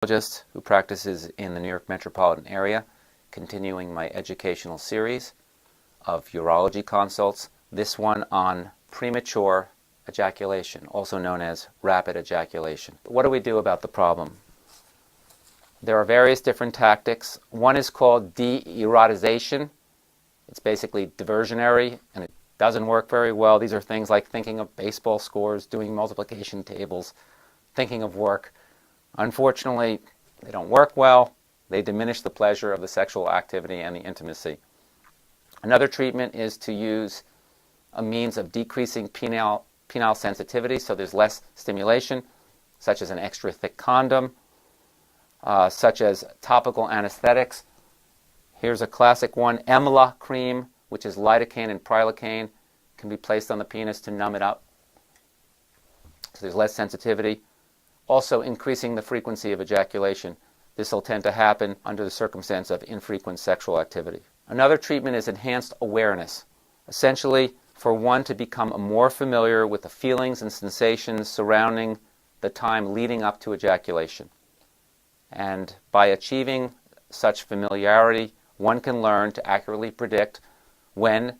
Gynecologist who practices in the New York metropolitan area, continuing my educational series of urology consults, this one on premature ejaculation, also known as rapid ejaculation. What do we do about the problem? There are various different tactics. One is called de-erotization. It's basically diversionary, and it doesn't work very well. These are things like thinking of baseball scores, doing multiplication tables, thinking of work. Unfortunately, they don't work well. They diminish the pleasure of the sexual activity and the intimacy. Another treatment is to use a means of decreasing penile sensitivity, so there's less stimulation, such as an extra thick condom, such as topical anesthetics. Here's a classic one, EMLA cream, which is Lidocaine-Prilocaine, can be placed on the penis to numb it up, so there's less sensitivity. Also increasing the frequency of ejaculation. This will tend to happen under the circumstance of infrequent sexual activity. Another treatment is enhanced awareness, essentially for one to become more familiar with the feelings and sensations surrounding the time leading up to ejaculation. And by achieving such familiarity, one can learn to accurately predict when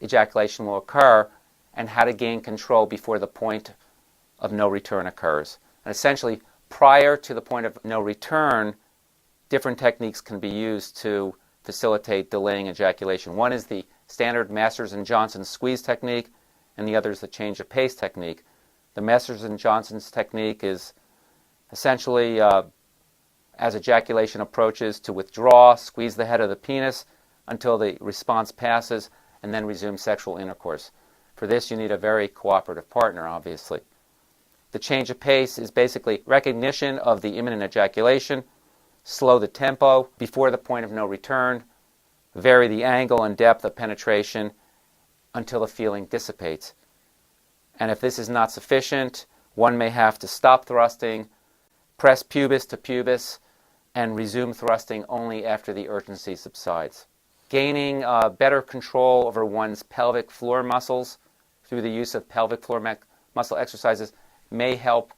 ejaculation will occur and how to gain control before the point of no return occurs. And essentially, prior to the point of no return, different techniques can be used to facilitate delaying ejaculation. One is the standard Masters and Johnson squeeze technique, and the other is the change of pace technique. The Masters and Johnson's technique is essentially, as ejaculation approaches, to withdraw, squeeze the head of the penis until the response passes, and then resume sexual intercourse. For this, you need a very cooperative partner, obviously. The change of pace is basically recognition of the imminent ejaculation, slow the tempo before the point of no return, vary the angle and depth of penetration until the feeling dissipates. And if this is not sufficient, one may have to stop thrusting, press pubis to pubis, and resume thrusting only after the urgency subsides. Gaining better control over one's pelvic floor muscles through the use of pelvic floor muscle exercises may help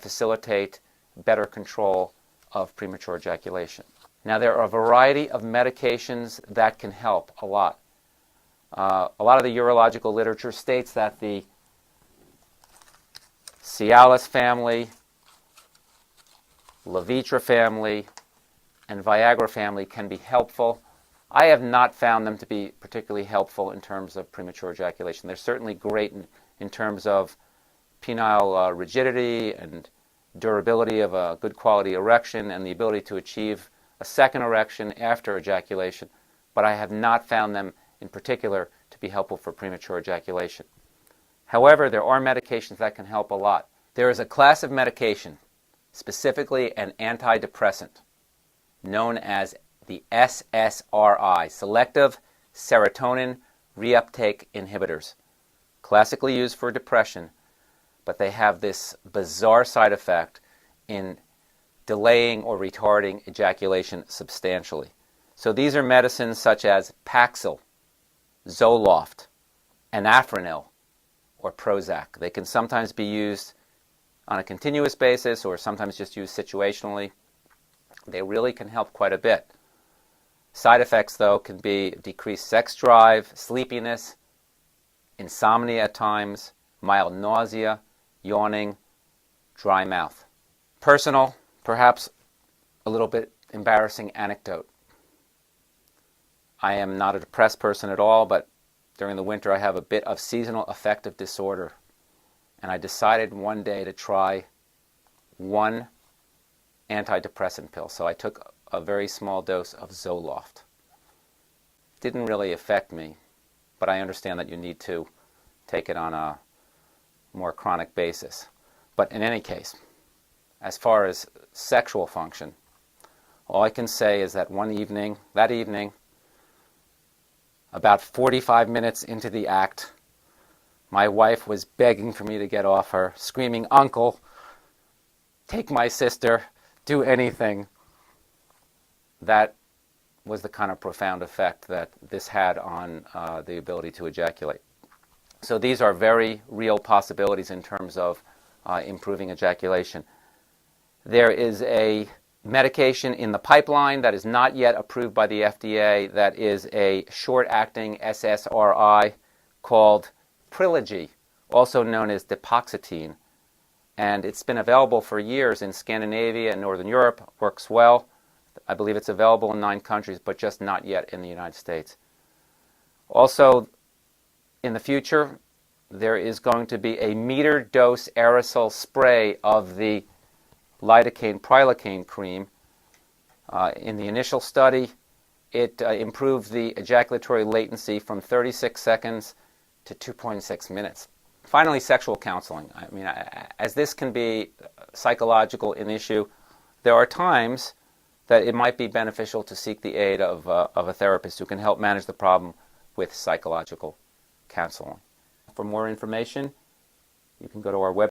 facilitate better control of premature ejaculation. Now, there are a variety of medications that can help a lot. A lot of the urological literature states that the Cialis family, Levitra family, and Viagra family can be helpful. I have not found them to be particularly helpful in terms of premature ejaculation. They're certainly great in terms of penile rigidity and durability of a good quality erection and the ability to achieve a second erection after ejaculation, but I have not found them in particular to be helpful for premature ejaculation. However, there are medications that can help a lot. There is a class of medication, specifically an antidepressant, known as the SSRI, selective serotonin reuptake inhibitors, classically used for depression, but they have this bizarre side effect in delaying or retarding ejaculation substantially. So these are medicines such as Paxil, Zoloft, Anafranil, or Prozac. They can sometimes be used on a continuous basis or sometimes just used situationally. They really can help quite a bit. Side effects, though, can be decreased sex drive, sleepiness, insomnia at times, mild nausea, yawning, dry mouth. Personal, perhaps a little bit embarrassing anecdote. I am not a depressed person at all, but during the winter I have a bit of seasonal affective disorder. And I decided one day to try one antidepressant pill. So I took a very small dose of Zoloft. Didn't really affect me, but I understand that you need to take it on a more chronic basis. But in any case, as far as sexual function, all I can say is that that evening, about 45 minutes into the act, my wife was begging for me to get off her, screaming, "Uncle, take my sister, do anything." That was the kind of profound effect that this had on the ability to ejaculate. So these are very real possibilities in terms of improving ejaculation. There is a medication in the pipeline that is not yet approved by the FDA that is a short-acting SSRI called Prilogy, also known as Depoxetine. And it's been available for years in Scandinavia and Northern Europe, works well. I believe it's available in 9 countries, but just not yet in the United States. Also, in the future, there is going to be a meter-dose aerosol spray of the Lidocaine-Prilocaine cream. In the initial study, it improved the ejaculatory latency from 36 seconds to 2.6 minutes. Finally, sexual counseling. I mean, as this can be psychological an issue, there are times that it might be beneficial to seek the aid of a therapist who can help manage the problem with psychological counseling. For more information, you can go to our website.